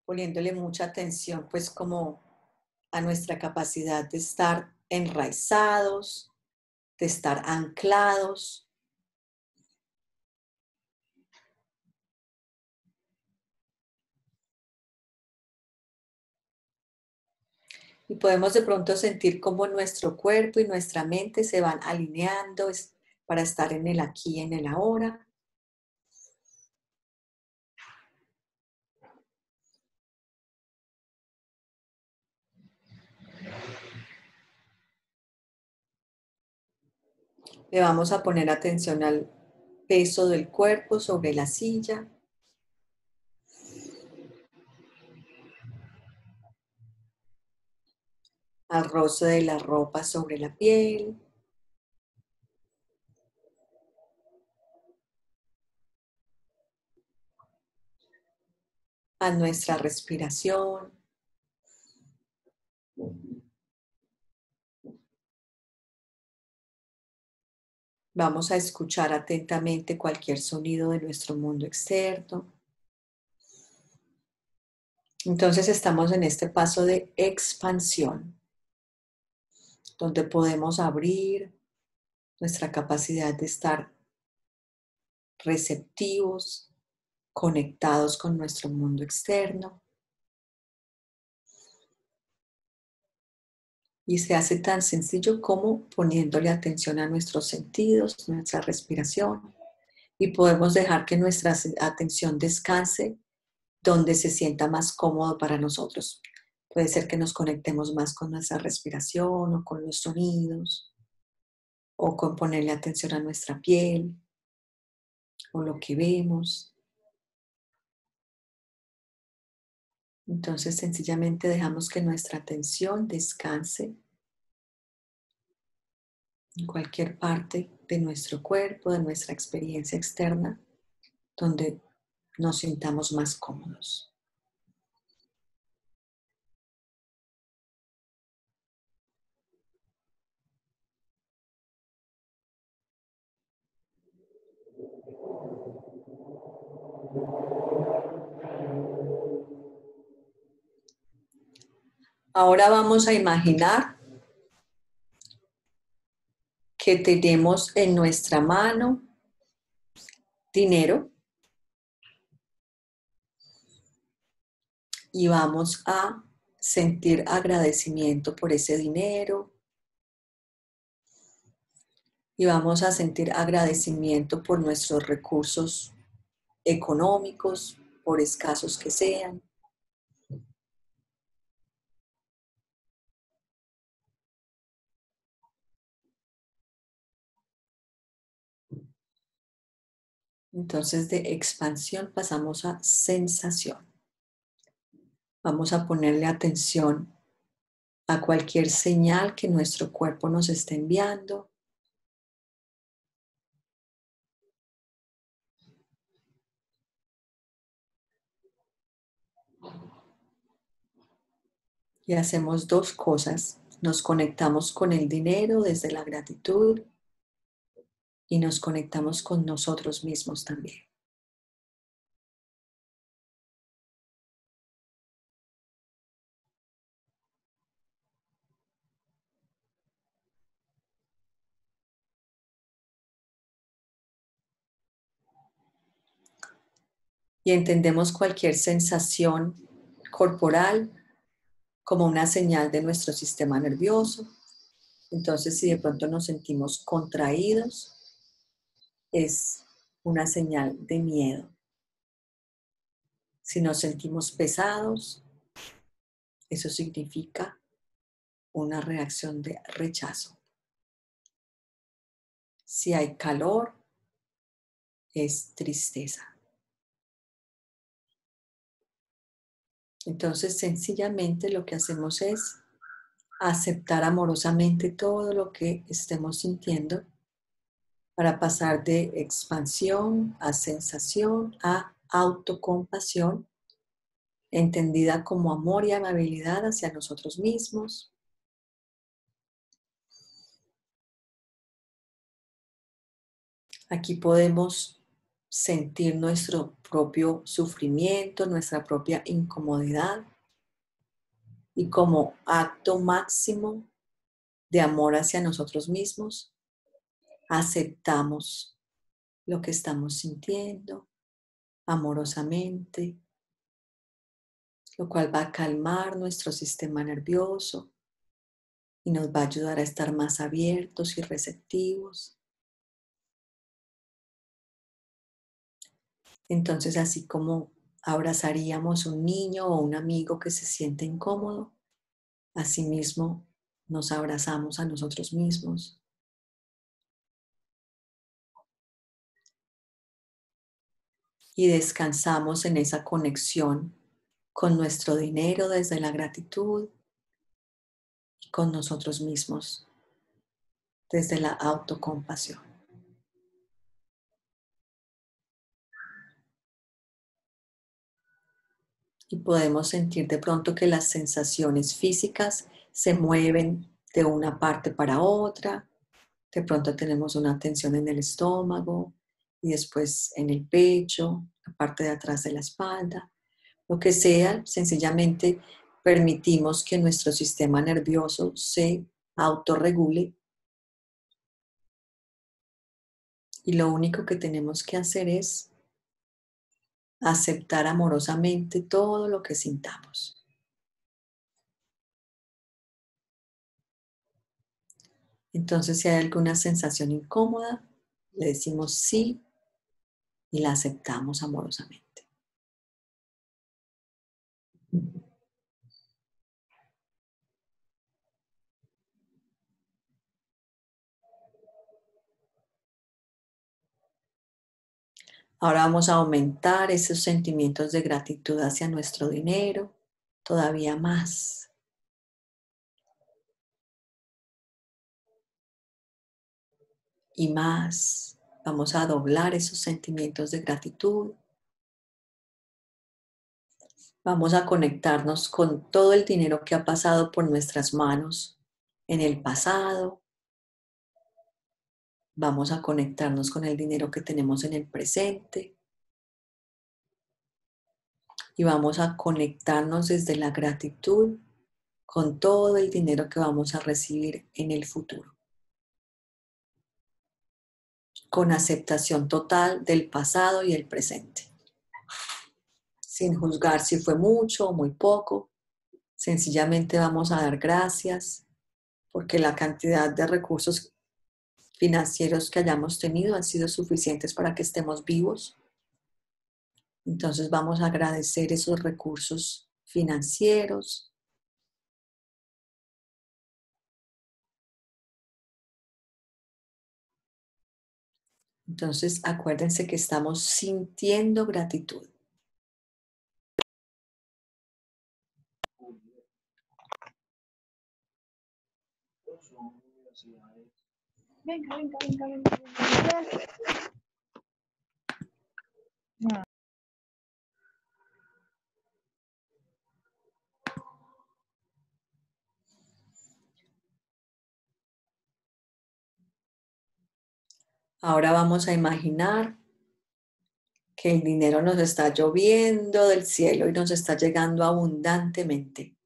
poniéndole mucha atención, pues como a nuestra capacidad de estar enraizados, de estar anclados. Y podemos de pronto sentir cómo nuestro cuerpo y nuestra mente se van alineando para estar en el aquí y en el ahora. Le vamos a poner atención al peso del cuerpo sobre la silla, al roce de la ropa sobre la piel, a nuestra respiración. Vamos a escuchar atentamente cualquier sonido de nuestro mundo externo. Entonces estamos en este paso de expansión, donde podemos abrir nuestra capacidad de estar receptivos, conectados con nuestro mundo externo. Y se hace tan sencillo como poniéndole atención a nuestros sentidos, nuestra respiración. Y podemos dejar que nuestra atención descanse donde se sienta más cómodo para nosotros. Puede ser que nos conectemos más con nuestra respiración o con los sonidos, o con ponerle atención a nuestra piel o lo que vemos. Entonces sencillamente dejamos que nuestra atención descanse en cualquier parte de nuestro cuerpo, de nuestra experiencia externa, donde nos sintamos más cómodos. Ahora vamos a imaginar que tenemos en nuestra mano dinero y vamos a sentir agradecimiento por ese dinero y vamos a sentir agradecimiento por nuestros recursos económicos, por escasos que sean. Entonces de expansión pasamos a sensación. Vamos a ponerle atención a cualquier señal que nuestro cuerpo nos esté enviando. Y hacemos dos cosas. Nos conectamos con el dinero desde la gratitud y nos conectamos con nosotros mismos también. Y entendemos cualquier sensación corporal como una señal de nuestro sistema nervioso. Entonces, si de pronto nos sentimos contraídos, es una señal de miedo. Si nos sentimos pesados, eso significa una reacción de rechazo. Si hay calor, es tristeza. Entonces, sencillamente lo que hacemos es aceptar amorosamente todo lo que estemos sintiendo para pasar de expansión a sensación a autocompasión, entendida como amor y amabilidad hacia nosotros mismos. Aquí podemos sentir nuestro propio sufrimiento, nuestra propia incomodidad y como acto máximo de amor hacia nosotros mismos, aceptamos lo que estamos sintiendo amorosamente, lo cual va a calmar nuestro sistema nervioso y nos va a ayudar a estar más abiertos y receptivos. Entonces, así como abrazaríamos un niño o un amigo que se siente incómodo, asimismo nos abrazamos a nosotros mismos y descansamos en esa conexión con nuestro dinero desde la gratitud y con nosotros mismos desde la autocompasión. Y podemos sentir de pronto que las sensaciones físicas se mueven de una parte para otra. De pronto tenemos una tensión en el estómago y después en el pecho, la parte de atrás de la espalda. Lo que sea, sencillamente permitimos que nuestro sistema nervioso se autorregule y lo único que tenemos que hacer es aceptar amorosamente todo lo que sintamos. Entonces, si hay alguna sensación incómoda, le decimos sí y la aceptamos amorosamente. Ahora vamos a aumentar esos sentimientos de gratitud hacia nuestro dinero todavía más. Y más. Vamos a doblar esos sentimientos de gratitud. Vamos a conectarnos con todo el dinero que ha pasado por nuestras manos en el pasado. Vamos a conectarnos con el dinero que tenemos en el presente. Y vamos a conectarnos desde la gratitud con todo el dinero que vamos a recibir en el futuro. Con aceptación total del pasado y el presente. Sin juzgar si fue mucho o muy poco. Sencillamente vamos a dar gracias porque la cantidad de recursos financieros que hayamos tenido han sido suficientes para que estemos vivos. Entonces vamos a agradecer esos recursos financieros. Entonces acuérdense que estamos sintiendo gratitud. Venga, venga, venga, venga, venga. No. Ahora vamos a imaginar que el dinero nos está lloviendo del cielo y nos está llegando abundantemente.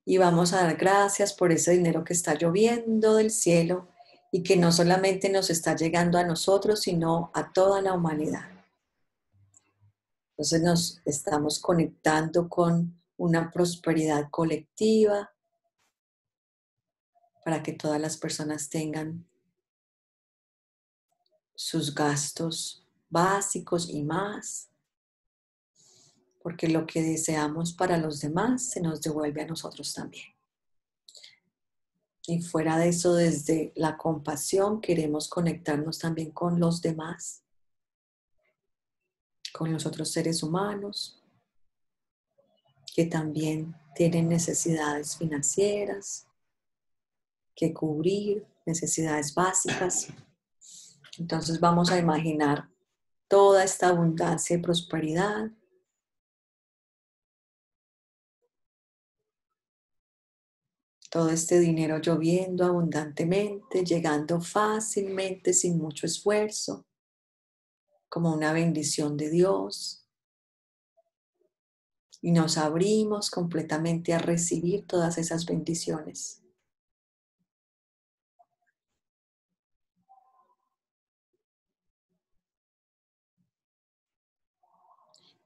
Y vamos a dar gracias por ese dinero que está lloviendo del cielo y que no solamente nos está llegando a nosotros, sino a toda la humanidad. Entonces nos estamos conectando con una prosperidad colectiva para que todas las personas tengan sus gastos básicos y más, porque lo que deseamos para los demás se nos devuelve a nosotros también. Y fuera de eso, desde la compasión, queremos conectarnos también con los demás, con los otros seres humanos que también tienen necesidades financieras que cubrir, necesidades básicas. Entonces vamos a imaginar toda esta abundancia y prosperidad. Todo este dinero lloviendo abundantemente, llegando fácilmente, sin mucho esfuerzo, como una bendición de Dios. Y nos abrimos completamente a recibir todas esas bendiciones.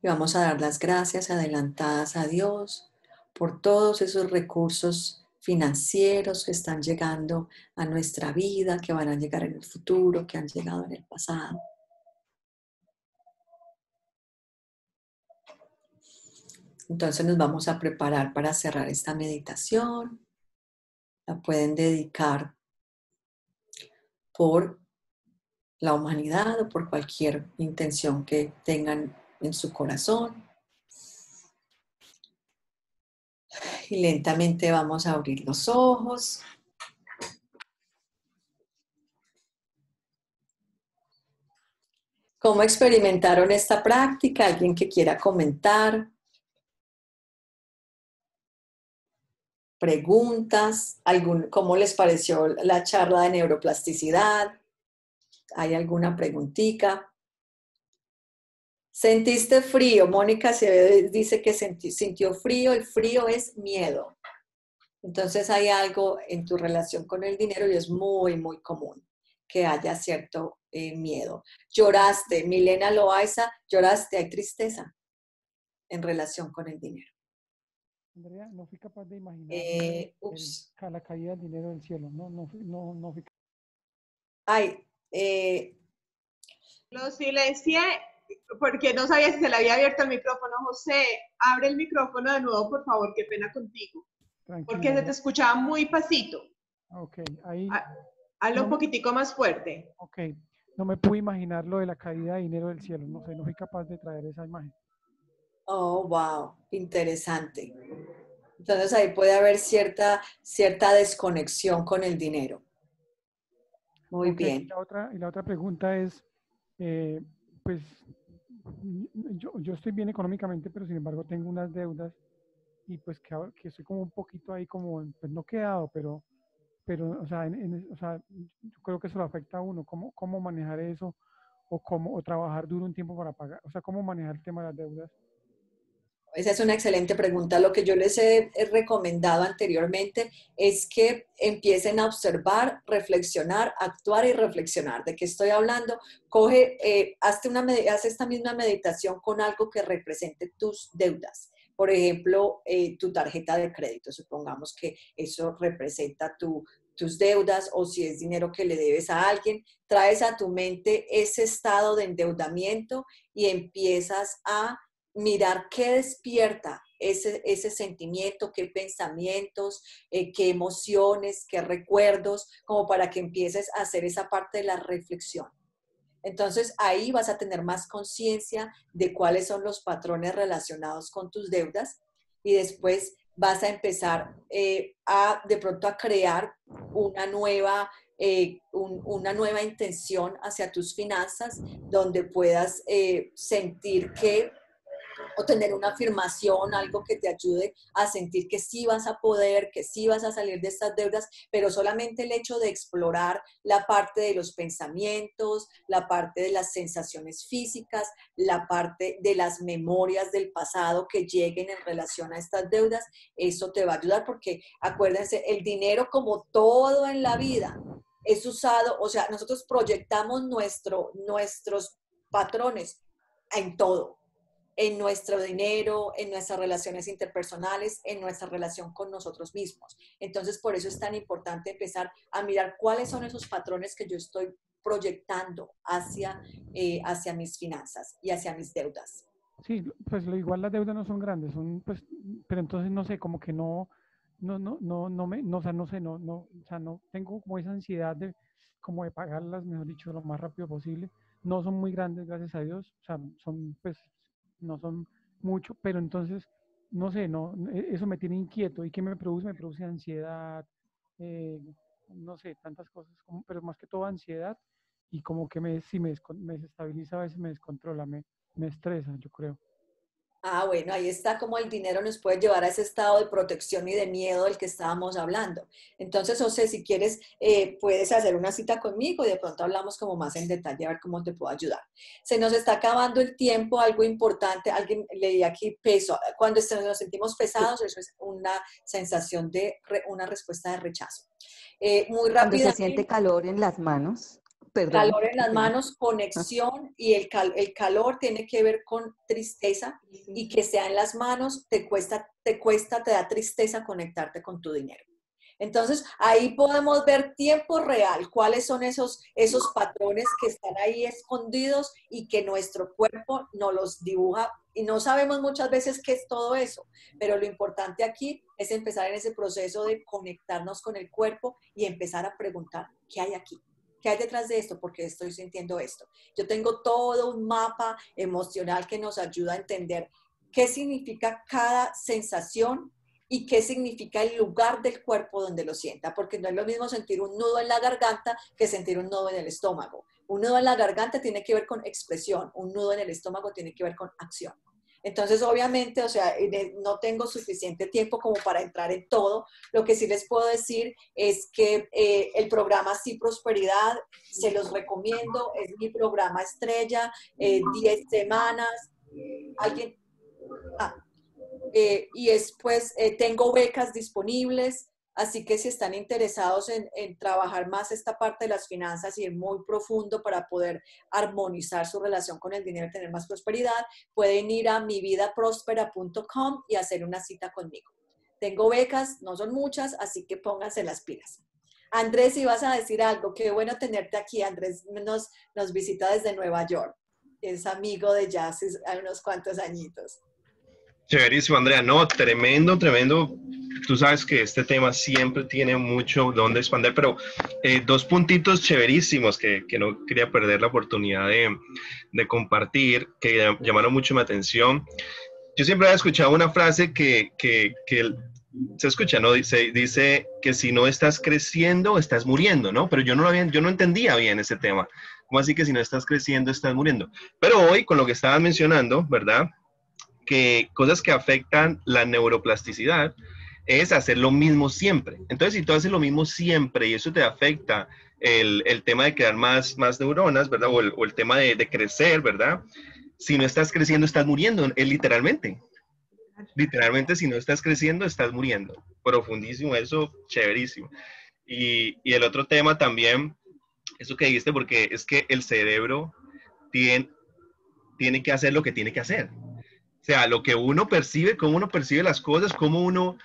Y vamos a dar las gracias adelantadas a Dios por todos esos recursos financieros que están llegando a nuestra vida, que van a llegar en el futuro, que han llegado en el pasado. Entonces nos vamos a preparar para cerrar esta meditación. La pueden dedicar por la humanidad o por cualquier intención que tengan en su corazón. Y lentamente vamos a abrir los ojos. ¿Cómo experimentaron esta práctica? ¿Alguien que quiera comentar? ¿Preguntas? ¿Cómo les pareció la charla de neuroplasticidad? ¿Hay alguna preguntita? ¿Sentiste frío? Mónica se dice que sintió frío. El frío es miedo. Entonces hay algo en tu relación con el dinero y es muy, muy común que haya cierto miedo. Lloraste, Milena Loaiza, lloraste, hay tristeza en relación con el dinero. Andrea, no fui capaz de imaginarme la caída del dinero del cielo. No fui capaz. Ay, Lo silencié porque no sabía si se le había abierto el micrófono. José, abre el micrófono de nuevo, por favor, qué pena contigo. Tranquila, Porque se te escuchaba muy pasito. Ok, ahí. Hazlo un poquitico más fuerte. Ok, no me pude imaginar lo de la caída de dinero del cielo. No sé, no fui capaz de traer esa imagen. oh, wow, interesante. Entonces ahí puede haber cierta desconexión con el dinero. Muy Ok, bien. y la otra pregunta es, pues, yo estoy bien económicamente, pero sin embargo tengo unas deudas y pues que estoy como un poquito ahí como, pues no quedado, pero o sea, o sea, yo creo que eso lo afecta a uno, cómo manejar eso o trabajar duro un tiempo para pagar, o sea, cómo manejar el tema de las deudas. Esa es una excelente pregunta. Lo que yo les he recomendado anteriormente es que empiecen a observar, reflexionar, actuar y reflexionar. ¿De qué estoy hablando? Haz esta misma meditación con algo que represente tus deudas. Por ejemplo, tu tarjeta de crédito. Supongamos que eso representa tus deudas o si es dinero que le debes a alguien. Traes a tu mente ese estado de endeudamiento y empiezas a mirar qué despierta ese sentimiento, qué pensamientos, qué emociones, qué recuerdos, como para que empieces a hacer esa parte de la reflexión. Entonces ahí vas a tener más conciencia de cuáles son los patrones relacionados con tus deudas y después vas a empezar de pronto a crear una nueva intención hacia tus finanzas donde puedas sentir que o tener una afirmación, algo que te ayude a sentir que sí vas a poder, que sí vas a salir de estas deudas, pero solamente el hecho de explorar la parte de los pensamientos, la parte de las sensaciones físicas, la parte de las memorias del pasado que lleguen en relación a estas deudas, eso te va a ayudar porque acuérdense, el dinero como todo en la vida es usado, o sea, nosotros proyectamos nuestros patrones en todo, en nuestro dinero, en nuestras relaciones interpersonales, en nuestra relación con nosotros mismos. Entonces, por eso es tan importante empezar a mirar cuáles son esos patrones que yo estoy proyectando hacia mis finanzas y hacia mis deudas. Sí, pues igual las deudas no son grandes, son pues, pero entonces no sé, como que o sea, no sé, o sea, no tengo como esa ansiedad de, como de pagarlas, mejor dicho, lo más rápido posible. No son muy grandes, gracias a Dios, o sea, son, pues, no son mucho, pero entonces, no sé, eso me tiene inquieto. ¿Y qué me produce? Me produce ansiedad, eh, no sé, tantas cosas, pero más que todo ansiedad y como que sí me desestabiliza, a veces me descontrola, me estresa, yo creo. Ah, bueno, ahí está como el dinero nos puede llevar a ese estado de protección y de miedo del que estábamos hablando. Entonces, José, si quieres, puedes hacer una cita conmigo y de pronto hablamos como más en detalle a ver cómo te puedo ayudar. Se nos está acabando el tiempo, algo importante, alguien leí aquí peso. Cuando nos sentimos pesados, eso es una sensación de una respuesta de rechazo. Muy Cuando se siente rápidamente. calor en las manos, perdón, Calor en qué las pena. manos, conexión y el calor tiene que ver con tristeza y que sea en las manos te da tristeza conectarte con tu dinero. Entonces, ahí podemos ver tiempo real, cuáles son esos patrones que están ahí escondidos y que nuestro cuerpo nos los dibuja y no sabemos muchas veces qué es todo eso, pero lo importante aquí es empezar en ese proceso de conectarnos con el cuerpo y empezar a preguntar, ¿qué hay aquí? ¿Qué hay detrás de esto? ¿Por qué estoy sintiendo esto? Yo tengo todo un mapa emocional que nos ayuda a entender qué significa cada sensación y qué significa el lugar del cuerpo donde lo sienta, porque no es lo mismo sentir un nudo en la garganta que sentir un nudo en el estómago. Un nudo en la garganta tiene que ver con expresión, un nudo en el estómago tiene que ver con acción. Entonces, obviamente, o sea, no tengo suficiente tiempo como para entrar en todo. Lo que sí les puedo decir es que el programa Sí Prosperidad, se los recomiendo, es mi programa estrella, 10 semanas. Alguien, ah, y después tengo becas disponibles, así que si están interesados en trabajar más esta parte de las finanzas y ir muy profundo para poder armonizar su relación con el dinero y tener más prosperidad, pueden ir a mividaprospera.com y hacer una cita conmigo. Tengo becas, no son muchas, así que pónganse las pilas. Andrés, si vas a decir algo, qué bueno tenerte aquí. Andrés nos visita desde Nueva York. Es amigo de Jazz hace unos cuantos añitos. Chéverísimo, Andrea. No, tremendo, tremendo. Tú sabes que este tema siempre tiene mucho donde expandir, pero dos puntitos chéverísimos que no quería perder la oportunidad de compartir, que llamaron mucho mi atención. Yo siempre he escuchado una frase que se escucha, ¿no? Dice que si no estás creciendo, estás muriendo, ¿no? Pero yo no entendía bien ese tema. ¿Cómo así que si no estás creciendo, estás muriendo? Pero hoy, con lo que estabas mencionando, ¿verdad? Que cosas que afectan la neuroplasticidad es hacer lo mismo siempre. Entonces, si tú haces lo mismo siempre y eso te afecta el tema de crear más neuronas, ¿verdad? O el tema de crecer, ¿verdad? Si no estás creciendo, estás muriendo, literalmente. Literalmente, si no estás creciendo, estás muriendo. Profundísimo eso, chéverísimo. Y el otro tema también, eso que dijiste, porque es que el cerebro tiene que hacer lo que tiene que hacer. O sea, lo que uno percibe, cómo uno percibe las cosas, cómo uno